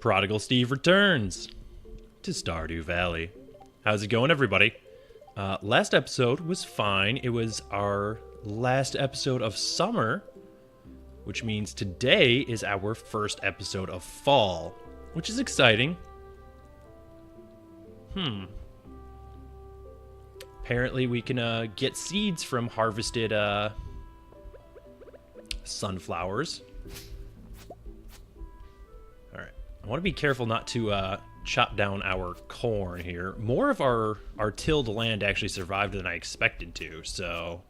Prodigal Steve returns to Stardew Valley. How's it going, everybody? Last episode was fine. It was our last episode of summer, which means today is our first episode of fall, which is exciting. Apparently we can get seeds from harvested sunflowers. Alright, I want to be careful not to chop down our corn here. More of our tilled land actually survived than I expected to, so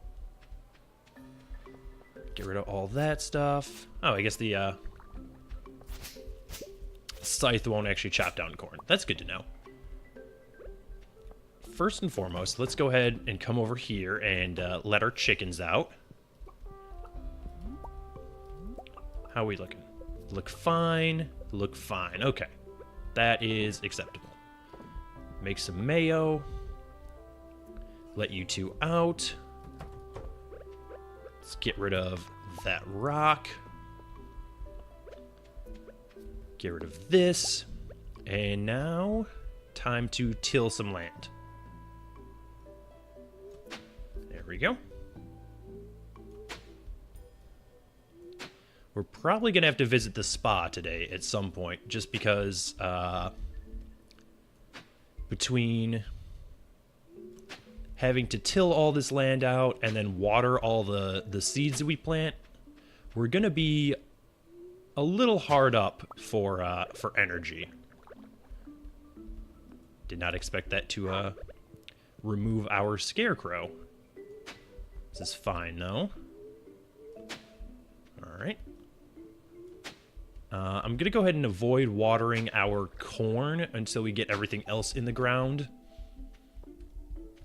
get rid of all that stuff. Oh, I guess the scythe won't actually chop down corn. That's good to know. First and foremost, let's go ahead and come over here and let our chickens out. How are we looking? Look fine. Look fine. Okay. That is acceptable. Make some mayo. Let you two out. Let's get rid of that rock. Get rid of this. And now, time to till some land. There we go. We're probably going to have to visit the spa today at some point, just because between having to till all this land out and then water all the seeds that we plant, we're going to be a little hard up for energy. Did not expect that to remove our scarecrow. This is fine, though. Alright. I'm going to go ahead and avoid watering our corn until we get everything else in the ground.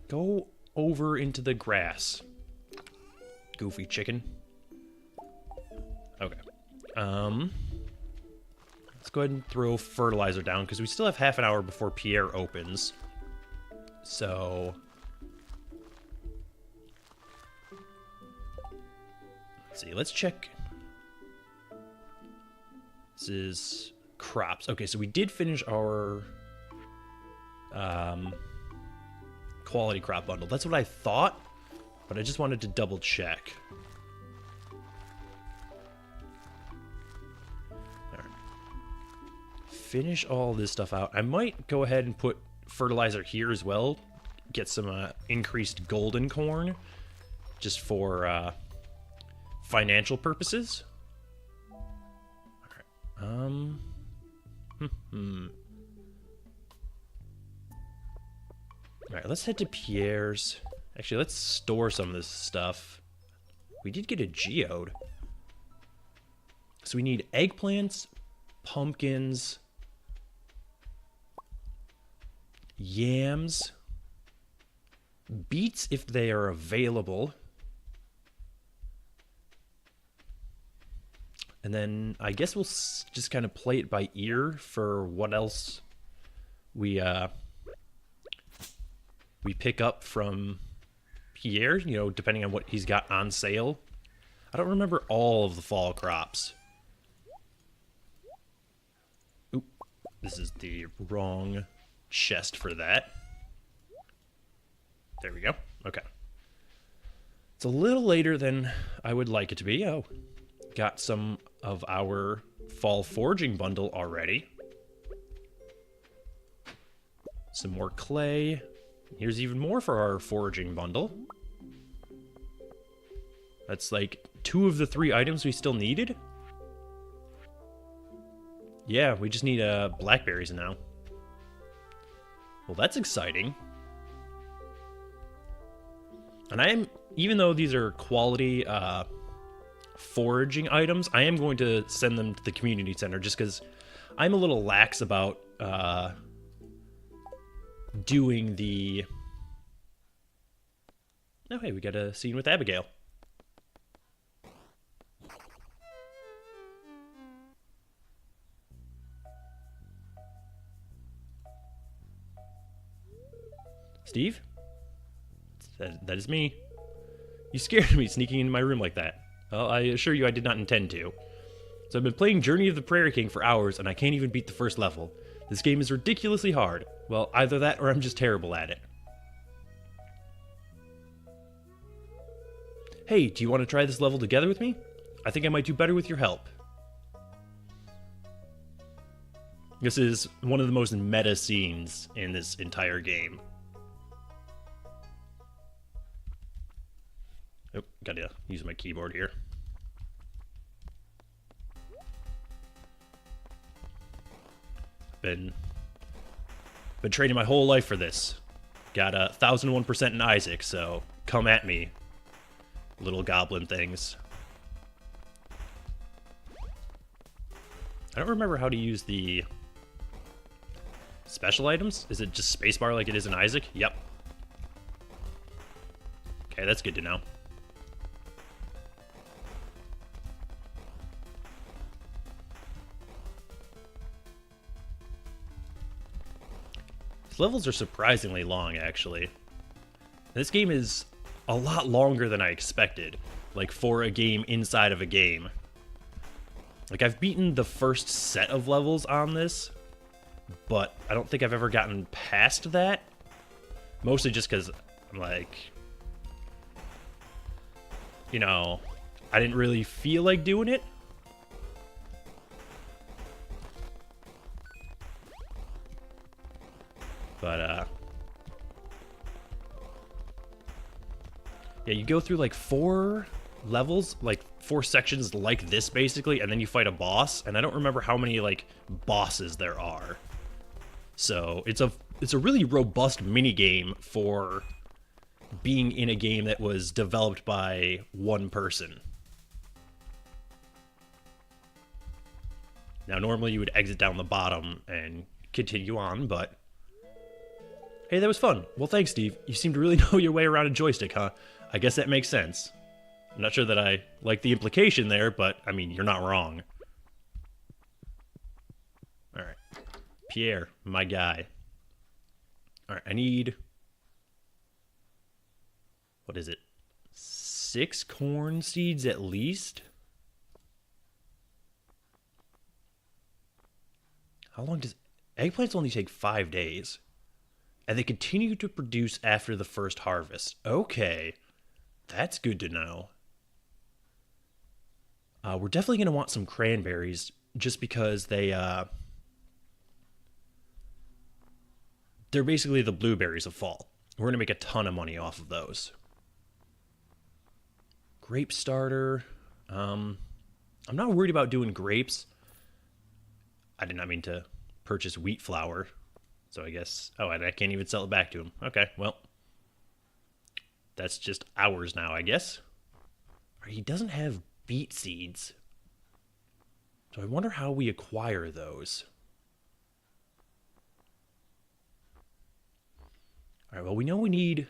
Go over into the grass. Goofy chicken. Okay. Let's go ahead and throw fertilizer down, because we still have half an hour before Pierre opens. So let's see, let's check. This is crops. Okay, so we did finish our quality crop bundle. That's what I thought, but I just wanted to double check. All right. Finish all this stuff out. I might go ahead and put fertilizer here as well. Get some increased golden corn, just for financial purposes. Alright, let's head to Pierre's. Actually, let's store some of this stuff. We did get a geode. So we need eggplants, pumpkins, yams, beets if they are available. And then I guess we'll just kind of play it by ear for what else we pick up from Pierre, you know, depending on what he's got on sale. I don't remember all of the fall crops. Oop, this is the wrong chest for that. There we go. Okay. It's a little later than I would like it to be. Oh. Got some of our fall foraging bundle already. Some more clay. Here's even more for our foraging bundle. That's like 2 of the 3 items we still needed. Yeah, we just need blackberries now. Well, that's exciting. And even though these are quality foraging items, I am going to send them to the community center just because I'm a little lax about doing the... Oh, hey, we got a scene with Abigail. Steve? That is me. You scared me sneaking into my room like that. Well, I assure you I did not intend to. So I've been playing Journey of the Prairie King for hours, and I can't even beat the first level. This game is ridiculously hard. Well, either that or I'm just terrible at it. Hey, do you want to try this level together with me? I think I might do better with your help. This is one of the most meta scenes in this entire game. Oh, gotta use my keyboard here. Been training my whole life for this. Got 1001% in Isaac, so come at me, little goblin things. I don't remember how to use the special items. Is it just spacebar like it is in Isaac? Yep. Okay, that's good to know. These levels are surprisingly long, actually. This game is a lot longer than I expected, like for a game inside of a game. Like, I've beaten the first set of levels on this, but I don't think I've ever gotten past that. Mostly just because I'm like, you know, I didn't really feel like doing it. But, yeah, you go through like 4 levels, like 4 sections like this basically, and then you fight a boss, and I don't remember how many like bosses there are. So it's a really robust mini game for being in a game that was developed by one person. Now normally you would exit down the bottom and continue on, but hey, that was fun. Well, thanks, Steve. You seem to really know your way around a joystick, huh? I guess that makes sense. I'm not sure that I like the implication there, but, I mean, you're not wrong. Alright. Pierre, my guy. Alright, I need... what is it? 6 corn seeds at least? How long does... eggplants only take 5 days. And they continue to produce after the first harvest. Okay. That's good to know. We're definitely going to want some cranberries just because they're basically the blueberries of fall. We're going to make a ton of money off of those. Grape starter. I'm not worried about doing grapes. I did not mean to purchase wheat flour. So I guess... oh, and I can't even sell it back to him. Okay, well. That's just ours now, I guess. He doesn't have beet seeds. So I wonder how we acquire those. Alright, well, we know we need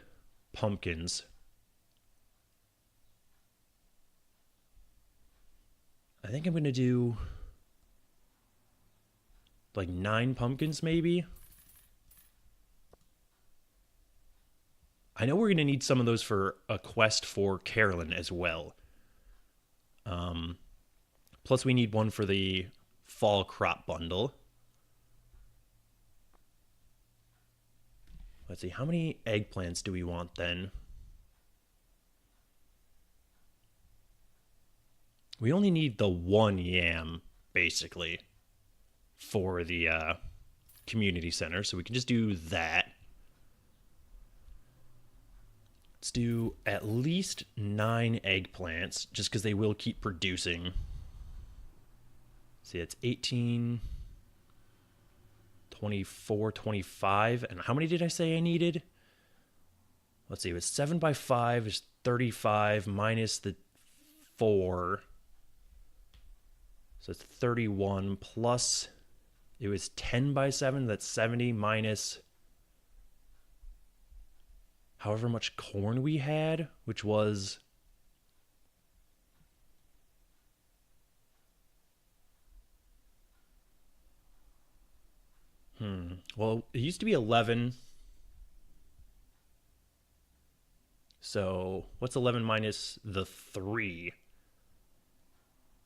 pumpkins. I think I'm going to do... like 9 pumpkins, maybe? I know we're going to need some of those for a quest for Carolyn as well. Plus we need one for the fall crop bundle. Let's see, how many eggplants do we want then? We only need the 1 yam, basically, for the community center, so we can just do that. Let's do at least 9 eggplants, just because they will keep producing. See, it's 18, 24, 25. And how many did I say I needed? Let's see, it was 7 by 5 is 35 minus the 4. So it's 31 plus, it was 10 by 7, that's 70 minus however much corn we had, which was... well, it used to be 11. So what's 11 minus the 3?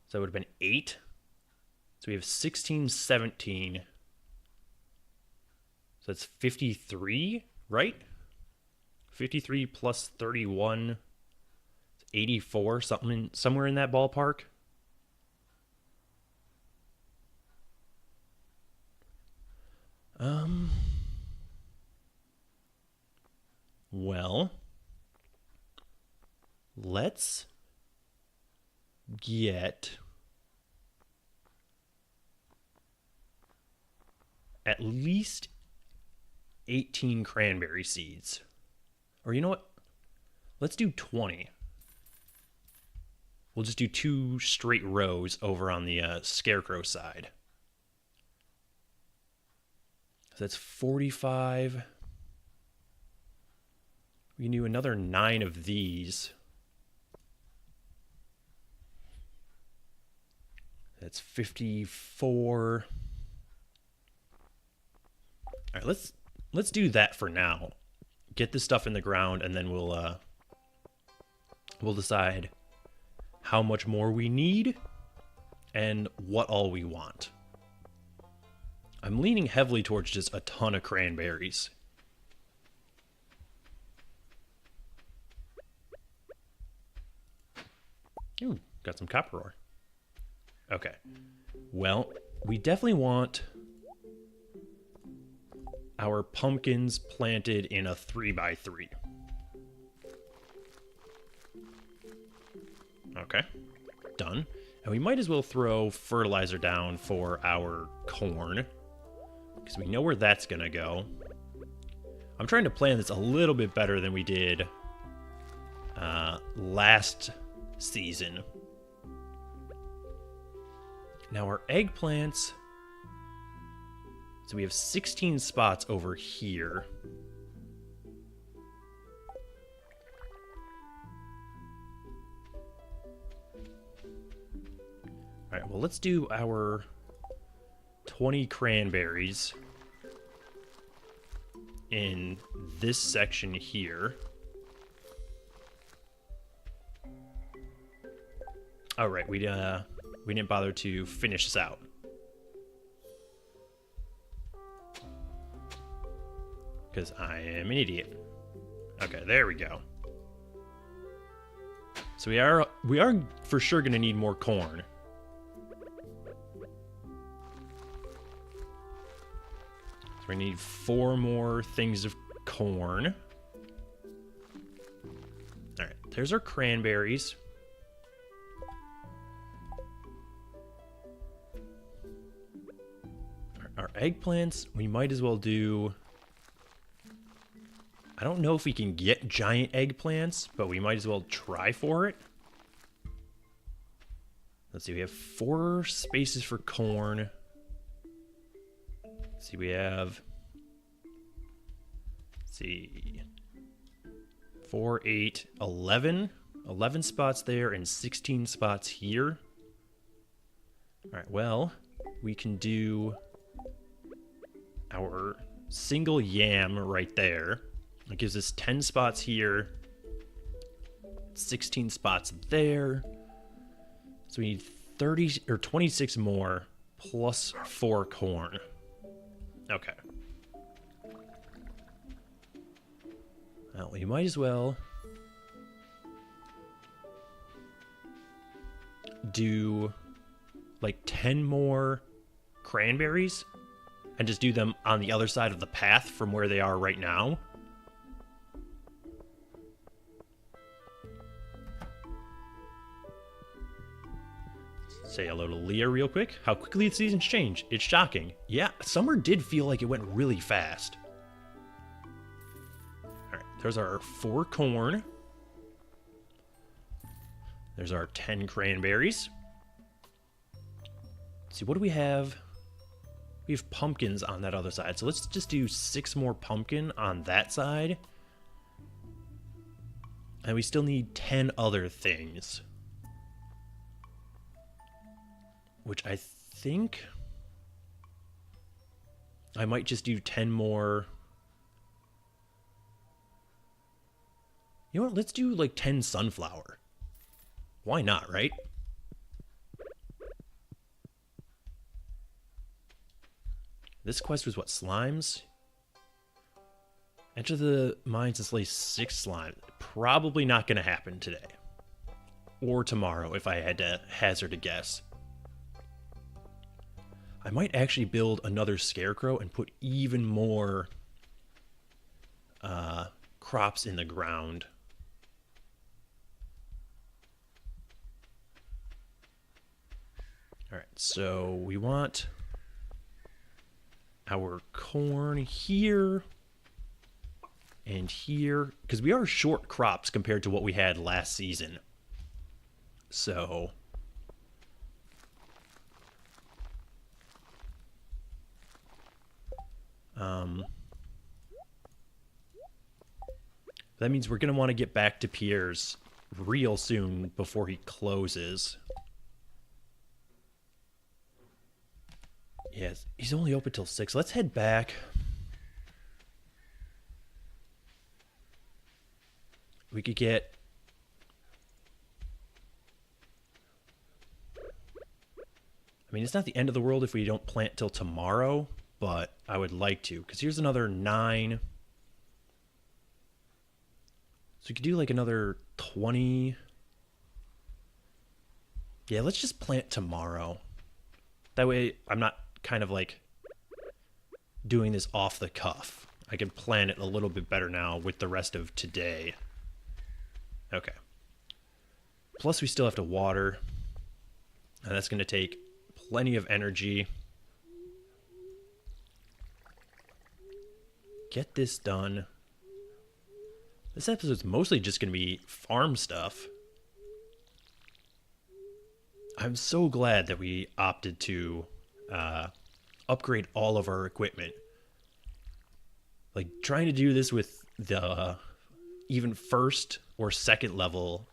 So it would have been 8. So we have 16, 17. So that's 53, right? 53 plus 31, 84, somewhere in that ballpark. Well, let's get at least 18 cranberry seeds. Or you know what? Let's do 20. We'll just do 2 straight rows over on the scarecrow side. So that's 45. We can do another 9 of these. That's 54. All right, let's do that for now. Get this stuff in the ground, and then we'll decide how much more we need and what all we want. I'm leaning heavily towards just a ton of cranberries. Ooh, got some copper ore. Okay. Well, we definitely want our pumpkins planted in a 3x3. Okay. Done. And we might as well throw fertilizer down for our corn, because we know where that's going to go. I'm trying to plan this a little bit better than we did last season. Now our eggplants, so we have 16 spots over here. All right, well, let's do our 20 cranberries in this section here. All right, we didn't bother to finish this out. Because I am an idiot. Okay, there we go. So we are for sure going to need more corn. So we need 4 more things of corn. All right, there's our cranberries. Our eggplants, we might as well do... I don't know if we can get giant eggplants, but we might as well try for it. Let's see, we have 4 spaces for corn. Let's see, we have... Let's see... 4, 8, 11. 11 spots there and 16 spots here. Alright, well, we can do our single yam right there. It gives us 10 spots here, 16 spots there. So we need 30 or 26 more plus 4 corn. Okay. Well, we might as well do like 10 more cranberries and just do them on the other side of the path from where they are right now. Say hello to Leah real quick. How quickly the seasons change. It's shocking. Yeah, summer did feel like it went really fast. Alright, there's our 4 corn. There's our 10 cranberries. Let's see, what do we have? We have pumpkins on that other side. So let's just do 6 more pumpkin on that side. And we still need 10 other things. Which I think I might just do 10 more. You know what? Let's do like 10 sunflower. Why not, right? This quest was what, slimes? Enter the mines and slay 6 slime. Probably not going to happen today. Or tomorrow, if I had to hazard a guess. I might actually build another scarecrow and put even more crops in the ground. Alright, so we want our corn here and here, because we are short crops compared to what we had last season. So that means we're going to want to get back to Pierre's real soon before he closes. Yes, he's only open till 6. Let's head back. We could get... I mean, it's not the end of the world if we don't plant till tomorrow, but I would like to, because here's another 9. So we could do like another 20. Yeah, let's just plant tomorrow. That way I'm not kind of like doing this off the cuff. I can plan it a little bit better now with the rest of today. Okay. Plus we still have to water. And that's going to take plenty of energy. Get this done. This episode's mostly just going to be farm stuff. I'm so glad that we opted to upgrade all of our equipment. Like, trying to do this with the even first or second level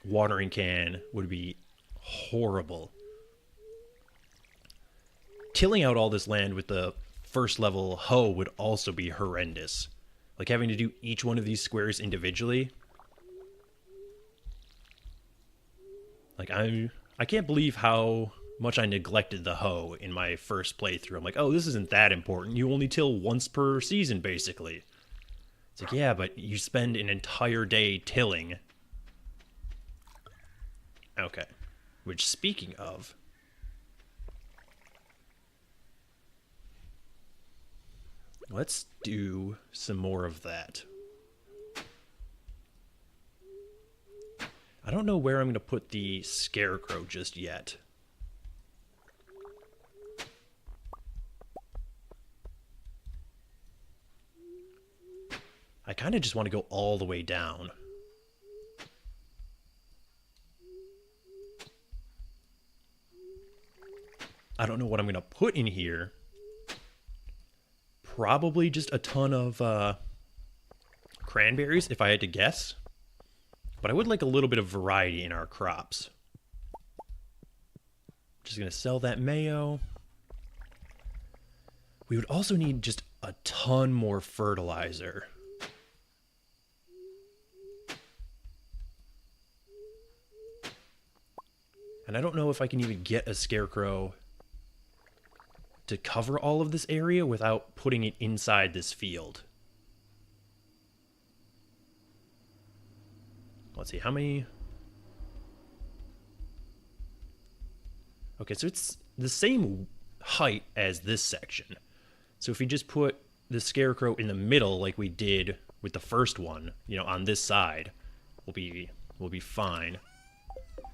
watering can would be horrible. Tilling out all this land with the first level hoe would also be horrendous. Like, having to do each one of these squares individually. Like, I can't believe how much I neglected the hoe in my first playthrough. I'm like, oh, this isn't that important. You only till once per season, basically. It's like, yeah, but you spend an entire day tilling. Okay. Which, speaking of... let's do some more of that. I don't know where I'm going to put the scarecrow just yet. I kind of just want to go all the way down. I don't know what I'm going to put in here. Probably just a ton of cranberries, if I had to guess. But I would like a little bit of variety in our crops. Just going to sell that mayo. We would also need just a ton more fertilizer. And I don't know if I can even get a scarecrow to cover all of this area without putting it inside this field. Let's see, how many... okay, so it's the same height as this section. So if we just put the scarecrow in the middle like we did with the first one, you know, on this side, we'll be fine.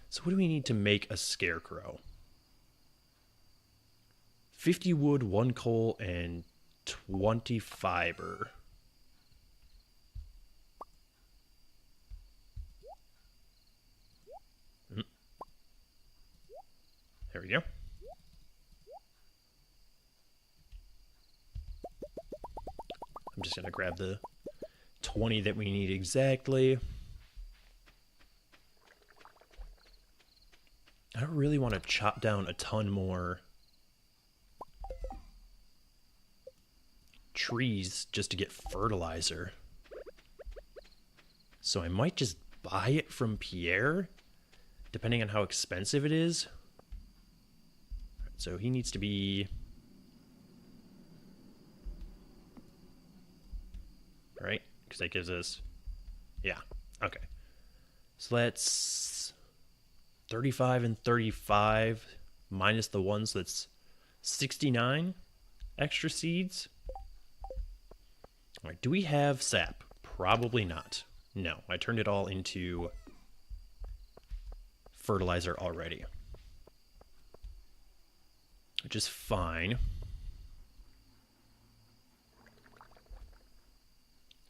So what do we need to make a scarecrow? 50 wood, 1 coal, and 20 fiber. There we go. I'm just going to grab the 20 that we need exactly. I don't really want to chop down a ton more trees just to get fertilizer. So I might just buy it from Pierre, depending on how expensive it is. So he needs to be right? Because that gives us, yeah, okay. So that's 35 and 35 minus the ones, so that's 69 extra seeds. All right, do we have sap? Probably not. No, I turned it all into fertilizer already, which is fine.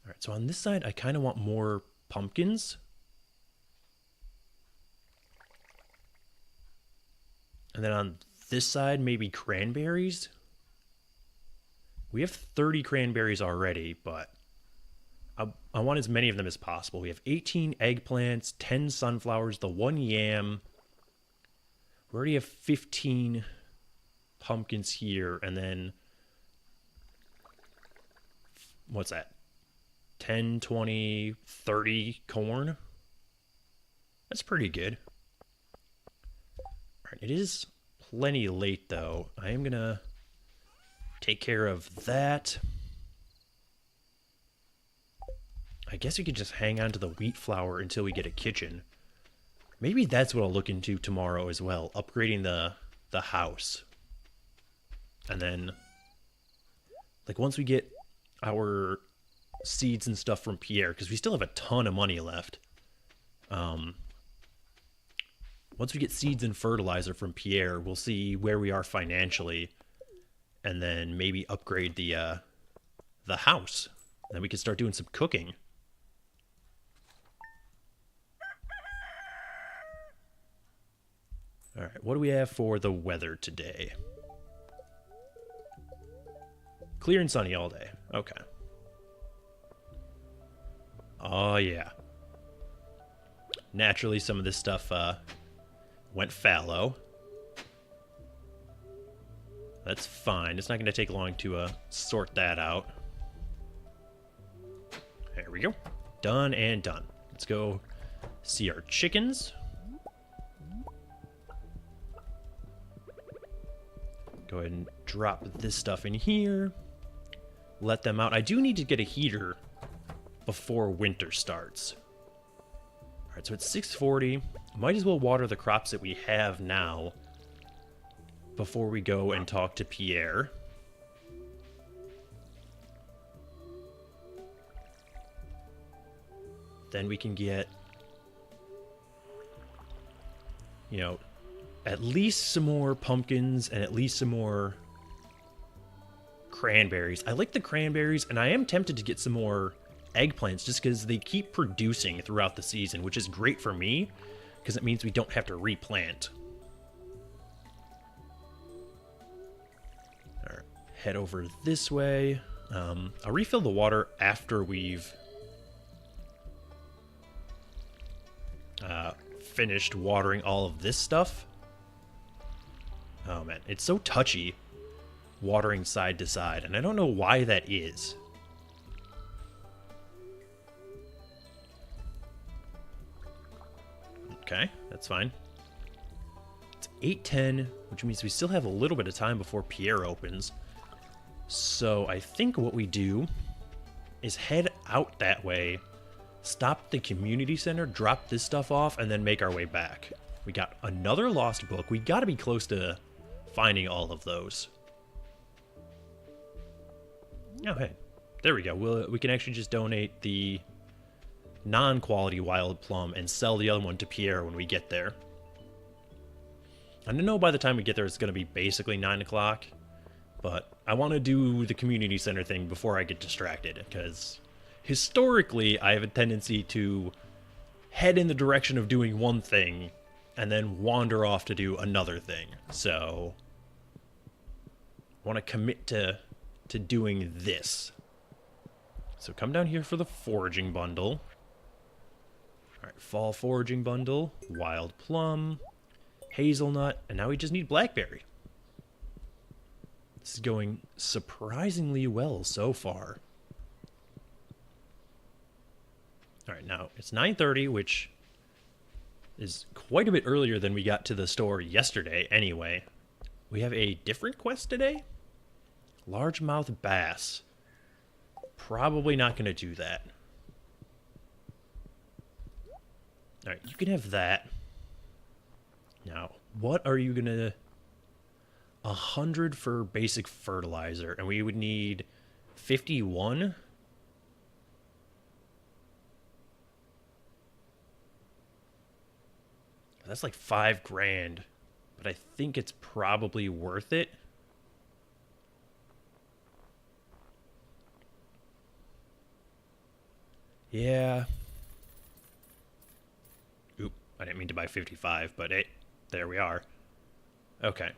All right, so on this side, I kind of want more pumpkins. And then on this side, maybe cranberries. We have 30 cranberries already, but I want as many of them as possible. We have 18 eggplants, 10 sunflowers, the 1 yam. We already have 15 pumpkins here, and then what's that? 10, 20, 30 corn. That's pretty good. All right, it is plenty late, though. I am going to take care of that. I guess we could just hang on to the wheat flour until we get a kitchen. Maybe that's what I'll look into tomorrow as well, upgrading the house. And then, like, once we get our seeds and stuff from Pierre, because we still have a ton of money left. Once we get seeds and fertilizer from Pierre, we'll see where we are financially, and then maybe upgrade the house. And then we can start doing some cooking. All right, what do we have for the weather today? Clear and sunny all day. Okay. Oh, yeah. Naturally, some of this stuff went fallow. That's fine. It's not going to take long to sort that out. There we go. Done and done. Let's go see our chickens. Go ahead and drop this stuff in here. Let them out. I do need to get a heater before winter starts. All right, so it's 6:40. Might as well water the crops that we have now before we go and talk to Pierre. Then we can get, you know, at least some more pumpkins and at least some more cranberries. I like the cranberries, and I am tempted to get some more eggplants just because they keep producing throughout the season, which is great for me because it means we don't have to replant. All right, head over this way. I'll refill the water after we've finished watering all of this stuff. Oh man, it's so touchy watering side to side, and I don't know why that is. Okay, that's fine. It's 8:10, which means we still have a little bit of time before Pierre opens. So I think what we do is head out that way, stop at the community center, drop this stuff off, and then make our way back. We got another lost book. We got to be close to finding all of those. Oh, hey. There we go. We can actually just donate the non-quality wild plum and sell the other one to Pierre when we get there. I don't know by the time we get there it's going to be basically 9 o'clock, but I want to do the community center thing before I get distracted, because historically I have a tendency to head in the direction of doing one thing and then wander off to do another thing. So I want to commit to doing this. So come down here for the foraging bundle. Alright, fall foraging bundle, wild plum, hazelnut, and now we just need blackberry. This is going surprisingly well so far. Alright, now it's 9:30, which is quite a bit earlier than we got to the store yesterday anyway. We have a different quest today? Largemouth bass. probably not going to do that. All right, you can have that. Now, what are you going to... 100 for basic fertilizer, and we would need 51. That's like $5,000, but I think it's probably worth it. Yeah. Oop, I didn't mean to buy 55, but there we are. Okay.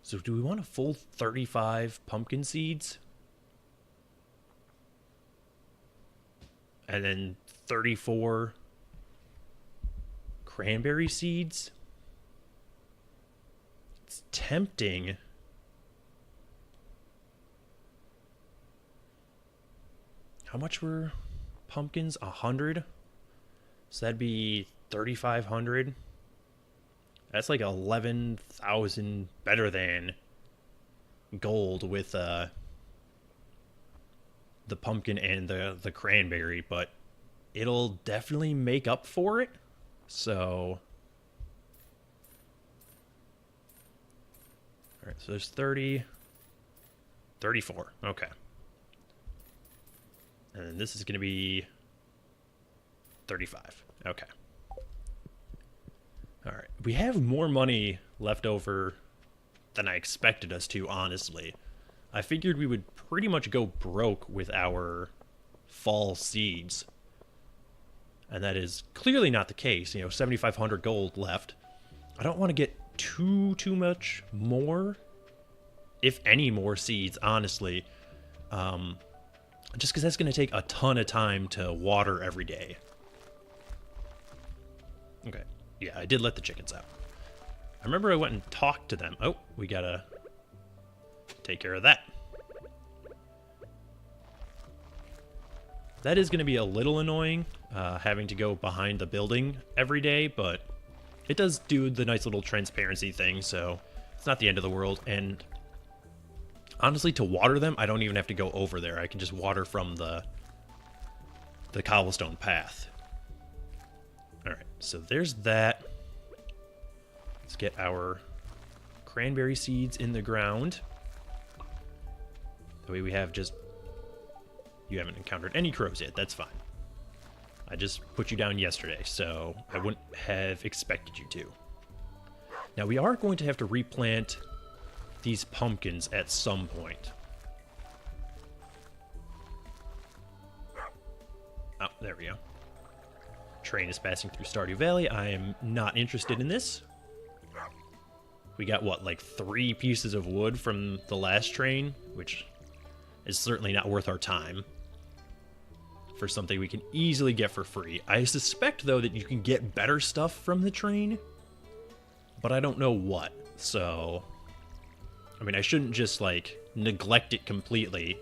So do we want a full 35 pumpkin seeds? And then 34 cranberry seeds? It's tempting. How much were pumpkins? 100? So that'd be 3,500. That's like 11,000 better than gold with the pumpkin and the cranberry, but it'll definitely make up for it. So, all right, so there's 30, 34. Okay. And then this is going to be 35. Okay. All right. We have more money left over than I expected us to, honestly. I figured we would pretty much go broke with our fall seeds. And that is clearly not the case. 7,500 gold left. I don't want to get too much more, if any more seeds, honestly. Just because that's going to take a ton of time to water every day. Okay. Yeah, I did let the chickens out. I remember I went and talked to them. Oh, we gotta take care of that. That is going to be a little annoying, having to go behind the building every day, but it does do the nice little transparency thing, so it's not the end of the world. And honestly, to water them, I don't even have to go over there. I can just water from the cobblestone path. All right, so there's that. Let's get our cranberry seeds in the ground. That way we have just... You haven't encountered any crows yet. That's fine. I just put you down yesterday, so I wouldn't have expected you to. Now, we are going to have to replant these pumpkins at some point. Oh, there we go. Train is passing through Stardew Valley. I am not interested in this. We got, what, like 3 pieces of wood from the last train, which is certainly not worth our time for something we can easily get for free. I suspect, though, that you can get better stuff from the train, but I don't know what. So, I mean, I shouldn't just, like, neglect it completely,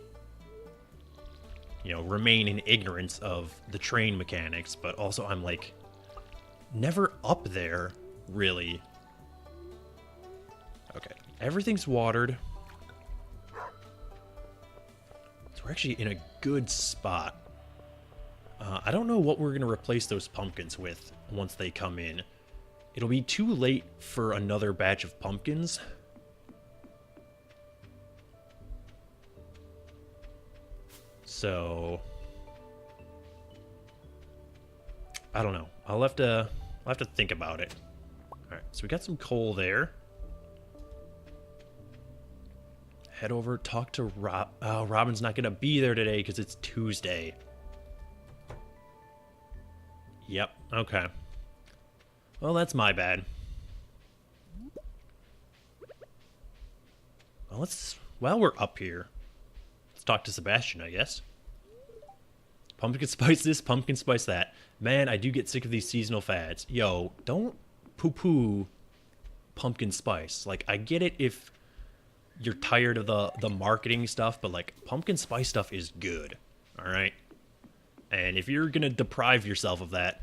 remain in ignorance of the train mechanics, but also I'm, like, never up there, really. Okay, everything's watered. So we're actually in a good spot. I don't know what we're going to replace those pumpkins with once they come in. It'll be too late for another batch of pumpkins. So I don't know. I'll have to think about it. All right, so we got some coal there. Head over, talk to Rob. Oh, Robin's not gonna be there today because it's Tuesday. Yep. Okay. Well, that's my bad. Well, while we're up here, let's talk to Sebastian, I guess. Pumpkin spice this, pumpkin spice that. Man, I do get sick of these seasonal fads. Yo, don't poo-poo pumpkin spice. Like, I get it if you're tired of the marketing stuff, but, like, pumpkin spice stuff is good, all right? And if you're going to deprive yourself of that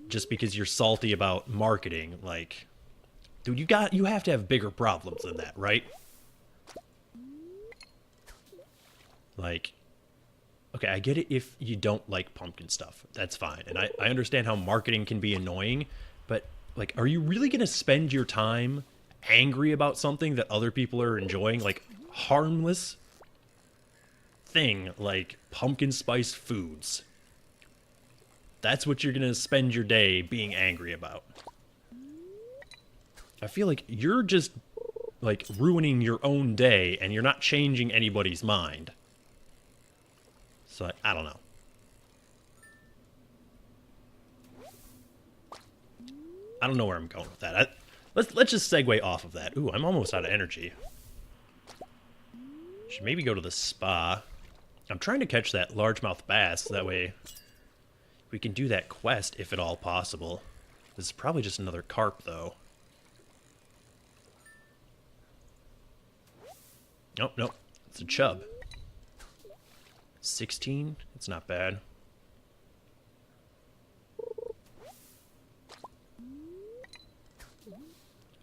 just because you're salty about marketing, like, Dude, you have to have bigger problems than that, right? Like, okay, I get it if you don't like pumpkin stuff. That's fine. And I understand how marketing can be annoying, but, like, are you really going to spend your time angry about something that other people are enjoying? Like, harmless thing like pumpkin spice foods. That's what you're going to spend your day being angry about. I feel like you're just, like, ruining your own day and you're not changing anybody's mind. So, I don't know. I don't know where I'm going with that. Let's just segue off of that. Ooh, I'm almost out of energy. Should maybe go to the spa. I'm trying to catch that largemouth bass. That way we can do that quest if at all possible. This is probably just another carp, though. Nope, nope. It's a chub. 16? It's not bad.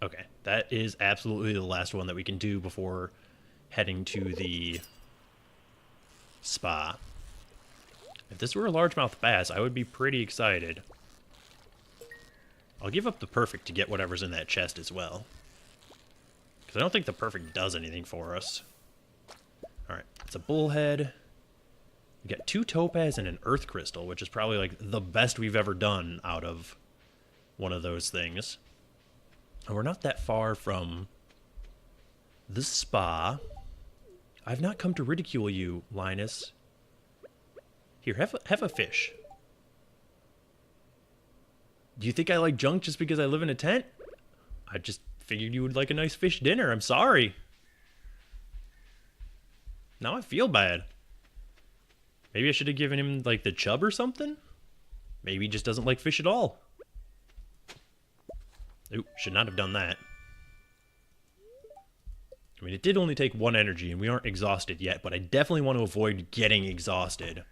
Okay, that is absolutely the last one that we can do before heading to the spa. If this were a largemouth bass, I would be pretty excited. I'll give up the perfect to get whatever's in that chest as well. Because I don't think the perfect does anything for us. Alright, it's a bullhead. We got 2 topaz and an earth crystal, which is probably like the best we've ever done out of one of those things. And we're not that far from the spa. I've not come to ridicule you, Linus. Here, have a fish. Do you think I like junk just because I live in a tent? I just figured you would like a nice fish dinner. I'm sorry. Now I feel bad. Maybe I should have given him, like, the chub or something? Maybe he just doesn't like fish at all. Ooh, should not have done that. I mean, it did only take 1 energy, and we aren't exhausted yet, but I definitely want to avoid getting exhausted.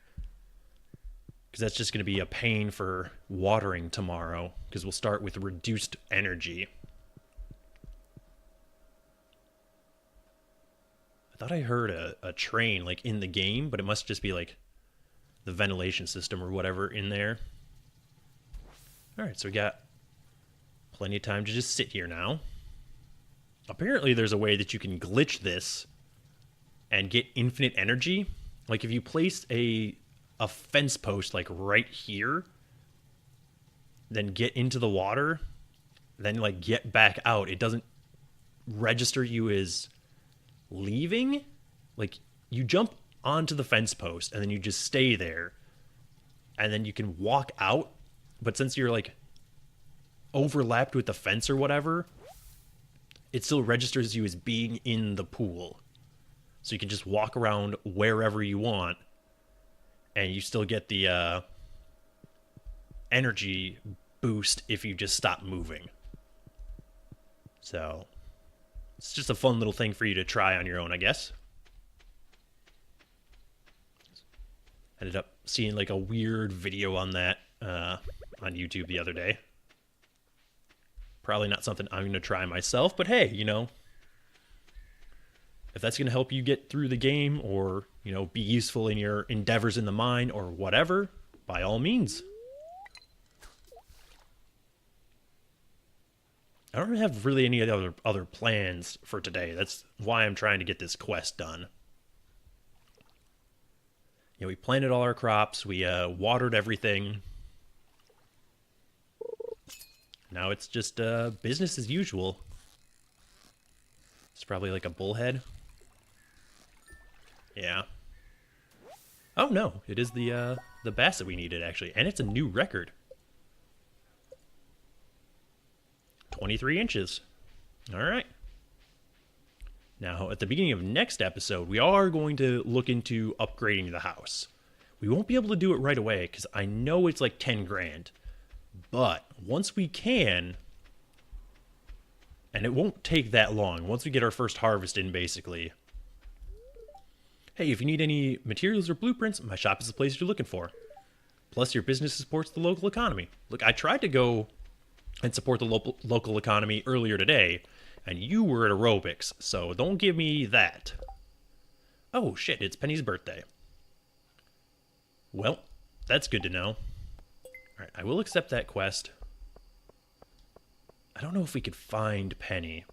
Because that's just going to be a pain for watering tomorrow, because we'll start with reduced energy. I thought I heard a train, like, in the game, but it must just be, like, the ventilation system or whatever in there. Alright, so we got plenty of time to just sit here now. Apparently there's a way that you can glitch this and get infinite energy. Like if you place a fence post like right here, then get into the water, then like get back out, it doesn't register you as leaving. Like you jump onto the fence post and then you just stay there and then you can walk out, but since you're like overlapped with the fence or whatever, it still registers you as being in the pool. So you can just walk around wherever you want and you still get the energy boost if you just stop moving. So it's just a fun little thing for you to try on your own, I guess. Ended up seeing like a weird video on that on YouTube the other day. Probably not something I'm going to try myself, but hey, you know, if that's going to help you get through the game or, you know, be useful in your endeavors in the mine or whatever, by all means. I don't have really any other plans for today. That's why I'm trying to get this quest done. You know, we planted all our crops, we watered everything. Now it's just business as usual. It's probably like a bullhead. Yeah. Oh no, it is the bass that we needed actually, and it's a new record. 23 inches. All right. Now, at the beginning of next episode, we are going to look into upgrading the house. We won't be able to do it right away because I know it's like 10 grand. But once we can, and it won't take that long, once we get our first harvest in, basically. Hey, if you need any materials or blueprints, my shop is the place you're looking for. Plus, your business supports the local economy. Look, I tried to go and support the local economy earlier today, and you were at aerobics, so don't give me that. Oh shit, it's Penny's birthday. Well, that's good to know. Alright, I will accept that quest. I don't know if we could find Penny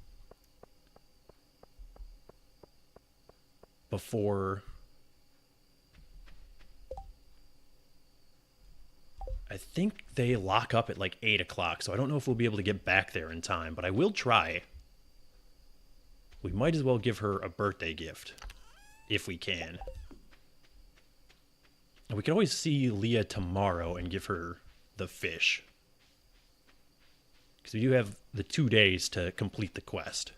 before... I think they lock up at like 8 o'clock, so I don't know if we'll be able to get back there in time, but I will try. We might as well give her a birthday gift, if we can. And we can always see Leah tomorrow and give her the fish. Because we do have the 2 days to complete the quest.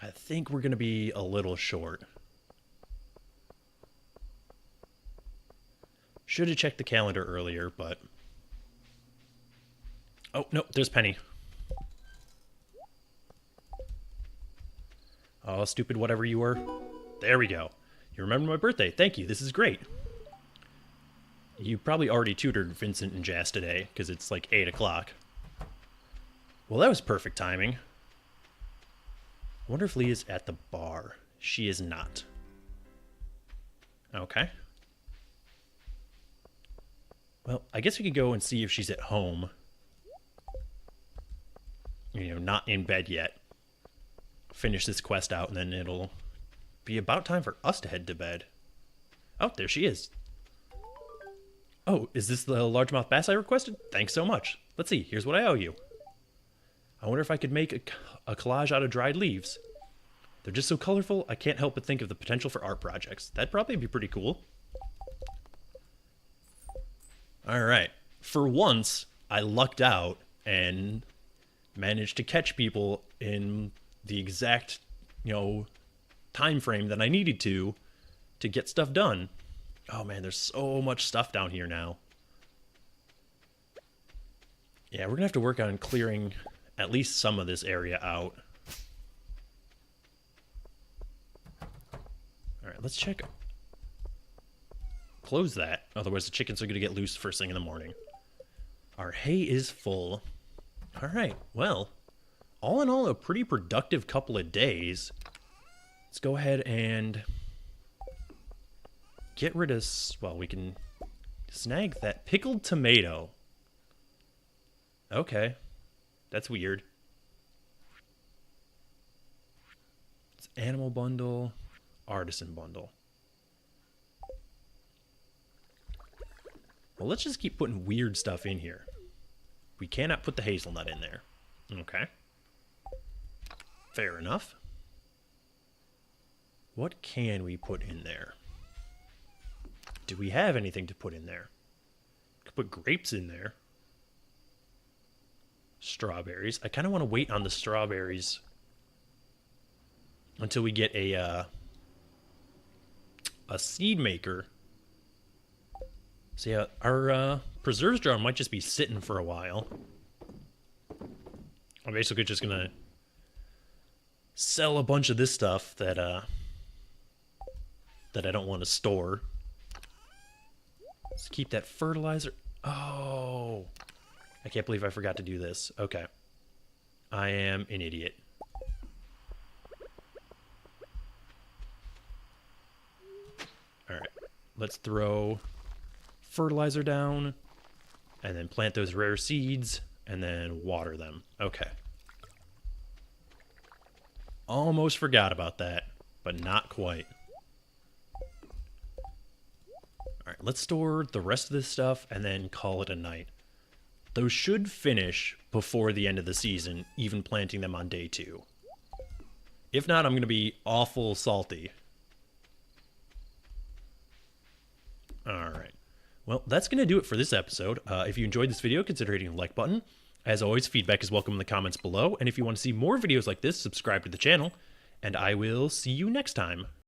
I think we're going to be a little short. Should have checked the calendar earlier, but... Oh, no, there's Penny. Oh, stupid whatever you were. There we go. You remember my birthday. Thank you. This is great. You probably already tutored Vincent and Jazz today, because it's like 8 o'clock. Well, that was perfect timing. I wonder if Leah's at the bar. She is not. Okay. Well, I guess we could go and see if she's at home. You know, not in bed yet. Finish this quest out, and then it'll be about time for us to head to bed. Oh, there she is. Oh, is this the largemouth bass I requested? Thanks so much. Let's see, here's what I owe you. I wonder if I could make a collage out of dried leaves. They're just so colorful, I can't help but think of the potential for art projects. That'd probably be pretty cool. Alright, for once, I lucked out and managed to catch people in the exact, time frame that I needed to get stuff done. Oh man, there's so much stuff down here now. Yeah, we're gonna have to work on clearing at least some of this area out. Alright, let's check. Close that, otherwise the chickens are gonna get loose first thing in the morning. Our hay is full. Alright, well, all in all, a pretty productive couple of days. Let's go ahead and get rid of... Well, we can snag that pickled tomato. Okay. That's weird. It's animal bundle, artisan bundle. Well, let's just keep putting weird stuff in here. We cannot put the hazelnut in there. Okay. Fair enough. What can we put in there? Do we have anything to put in there? Could put grapes in there. Strawberries. I kind of want to wait on the strawberries until we get a seed maker. So yeah, our preserves jar might just be sitting for a while. I'm basically just gonna sell a bunch of this stuff that I don't want to store. Let's keep that fertilizer. Oh, I can't believe I forgot to do this. Okay, I am an idiot. All right, let's throw fertilizer down and then plant those rare seeds and then water them. Okay. Almost forgot about that, but not quite. Alright, let's store the rest of this stuff and then call it a night. Those should finish before the end of the season, even planting them on day 2. If not, I'm going to be awful salty. Alright. Well, that's going to do it for this episode. If you enjoyed this video, consider hitting the like button. As always, feedback is welcome in the comments below. And if you want to see more videos like this, subscribe to the channel. And I will see you next time.